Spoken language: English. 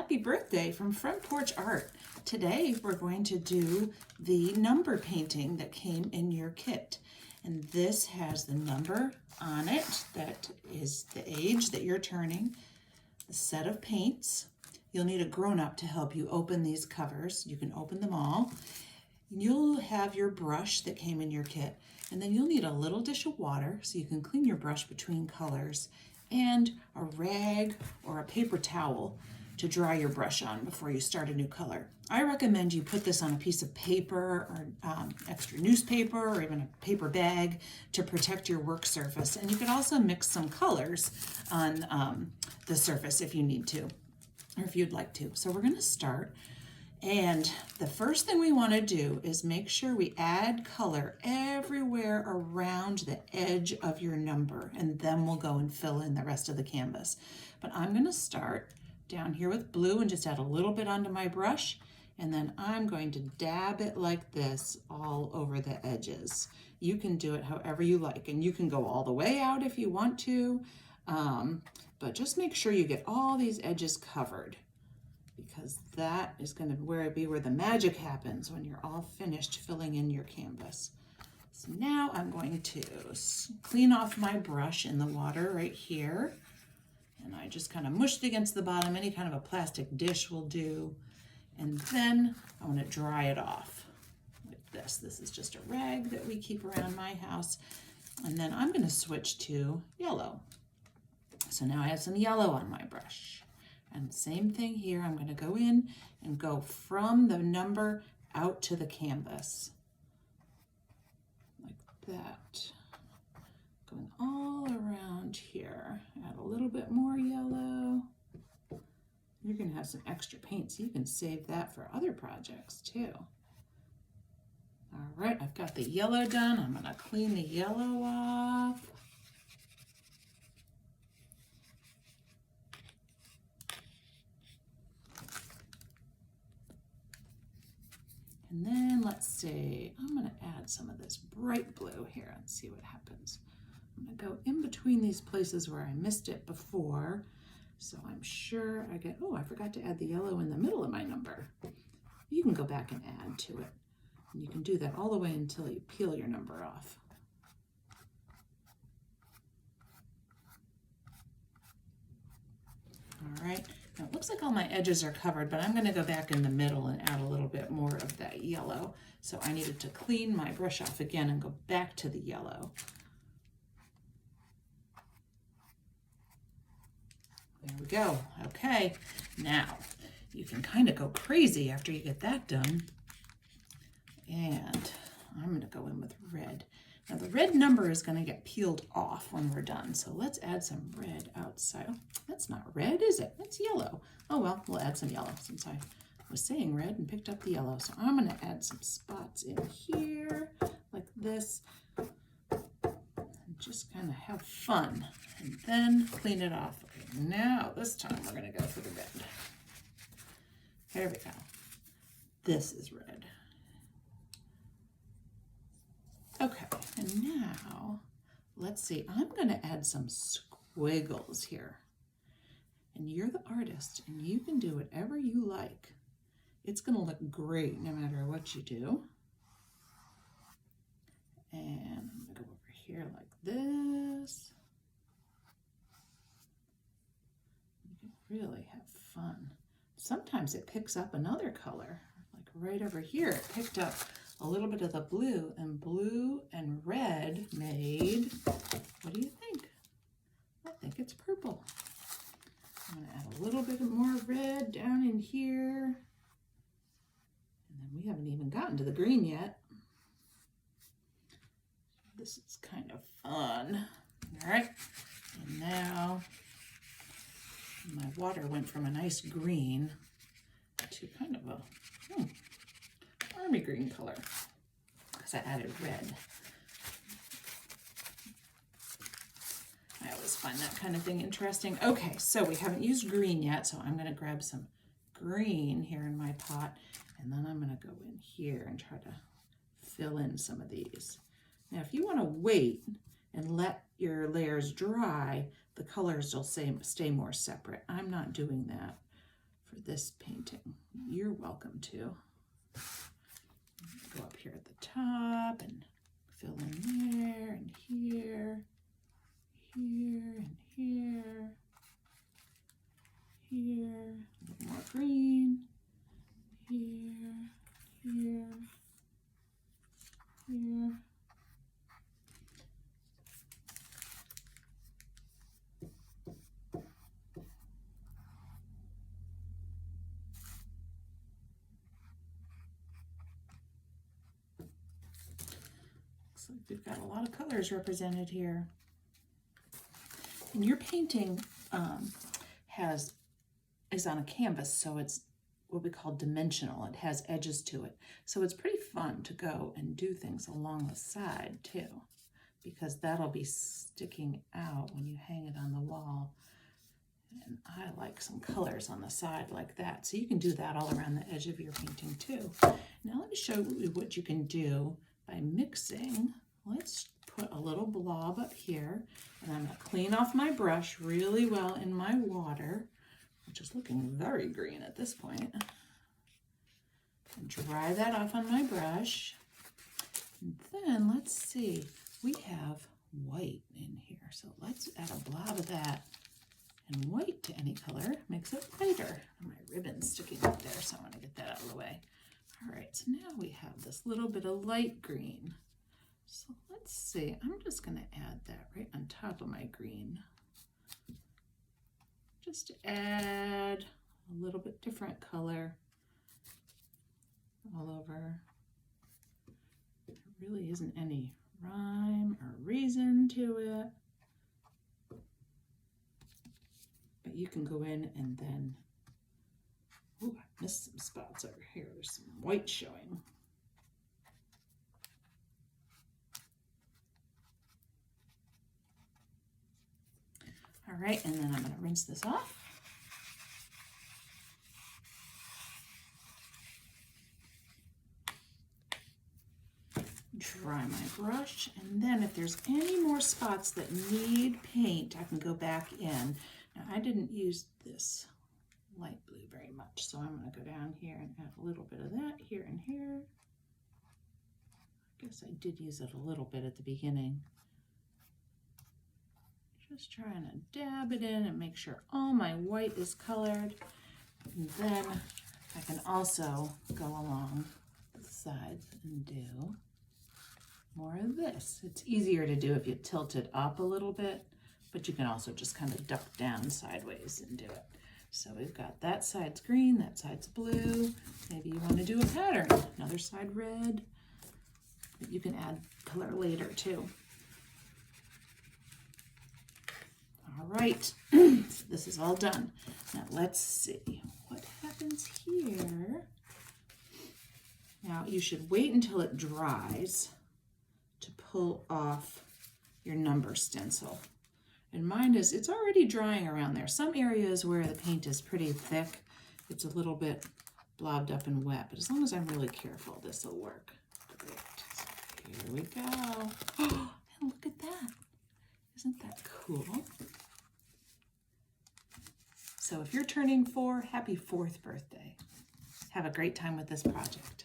Happy birthday from Front Porch Art. Today we're going to do the number painting that came in your kit. And this has the number on it, that is the age that you're turning, the set of paints. You'll need a grown-up to help you open these covers. You can open them all. You'll have your brush that came in your kit, and then you'll need a little dish of water so you can clean your brush between colors, and a rag or a paper towel to dry your brush on before you start a new color. I recommend you put this on a piece of paper or extra newspaper or even a paper bag to protect your work surface. And you can also mix some colors on the surface if you need to, or if you'd like to. So we're going to start. And the first thing we want to do is make sure we add color everywhere around the edge of your number, and then we'll go and fill in the rest of the canvas. But I'm going to start down here with blue and just add a little bit onto my brush, and then I'm going to dab it like this all over the edges. You can do it however you like, and you can go all the way out if you want to, but just make sure you get all these edges covered, because that is going to be where the magic happens when you're all finished filling in your canvas. So now I'm going to clean off my brush in the water right here, and I just kind of mushed against the bottom. Any kind of a plastic dish will do, and then I want to dry it off like this. This is just a rag that we keep around my house, and then I'm going to switch to yellow. So now I have some yellow on my brush. And same thing here, I'm going to go in and go from the number out to the canvas, like that. Going all around here. Add a little bit more yellow. You're going to have some extra paint, so you can save that for other projects too. All right, I've got the yellow done. I'm going to clean the yellow off. And then let's see, I'm going to add some of this bright blue here and see what happens. I'm going to go in between these places where I missed it before, so I'm sure I get, oh, I forgot to add the yellow in the middle of my number. You can go back and add to it. And you can do that all the way until you peel your number off. All right. Now it looks like all my edges are covered, but I'm going to go back in the middle and add a little bit more of that yellow. So I needed to clean my brush off again and go back to the yellow. There we go. Okay, now you can kind of go crazy after you get that done. And I'm going to go in with red. Now the red number is going to get peeled off when we're done, so let's add some red outside. Oh, that's not red, is it? That's yellow. Oh well, we'll add some yellow since I was saying red and picked up the yellow. So I'm going to add some spots in here like this and just kind of have fun and then clean it off. Okay, now this time we're going to go for the red. There we go. This is red. Okay, and now, let's see, I'm going to add some squiggles here. And you're the artist, and you can do whatever you like. It's going to look great no matter what you do. And I'm going to go over here like this. You can really have fun. Sometimes it picks up another color, like right over here, it picked up a little bit of the blue and red made, what do you think? I think it's purple. I'm going to add a little bit more red down in here. And then we haven't even gotten to the green yet. This is kind of fun. All right, and now my water went from a nice green to kind of a army green color because I added red. I always find that kind of thing interesting. Okay, so we haven't used green yet, so I'm going to grab some green here in my pot, and then I'm going to go in here and try to fill in some of these. Now, if you want to wait and let your layers dry, the colors will stay more separate. I'm not doing that for this painting. You're welcome to. Go up here at the top and fill in there and here, here and here, here, a little more green, here, here, here. Looks like we've got a lot of colors represented here. And your painting is on a canvas, so it's what we call dimensional. It has edges to it. So it's pretty fun to go and do things along the side too, because that'll be sticking out when you hang it on the wall. And I like some colors on the side like that. So you can do that all around the edge of your painting too. Now let me show you what you can do by mixing. Let's put a little blob up here, and I'm going to clean off my brush really well in my water, which is looking very green at this point. And dry that off on my brush. And then let's see, we have white in here. So let's add a blob of that. And white to any color makes it lighter. And my ribbon's sticking up there, so I want to get that out of the way. All right, so now we have this little bit of light green. So let's see, I'm just going to add that right on top of my green. Just to add a little bit different color all over. There really isn't any rhyme or reason to it. But you can go in and then, ooh, I missed some spots over here. There's some white showing. All right, and then I'm going to rinse this off. Dry my brush, and then if there's any more spots that need paint, I can go back in. Now, I didn't use this light blue very much, so I'm going to go down here and add a little bit of that here and here. I guess I did use it a little bit at the beginning. Just trying to dab it in and make sure all my white is colored. And then I can also go along the sides and do more of this. It's easier to do if you tilt it up a little bit, but you can also just kind of duck down sideways and do it. So we've got that side's green, that side's blue. Maybe you want to do a pattern, another side red. But you can add color later too. All right, so this is all done. Now let's see what happens here. Now you should wait until it dries to pull off your number stencil. And mine is, it's already drying around there. Some areas where the paint is pretty thick, it's a little bit blobbed up and wet, but as long as I'm really careful, this will work. Great. So here we go. Oh, and look at that. Isn't that cool? So if you're turning 4, happy 4th birthday. Have a great time with this project.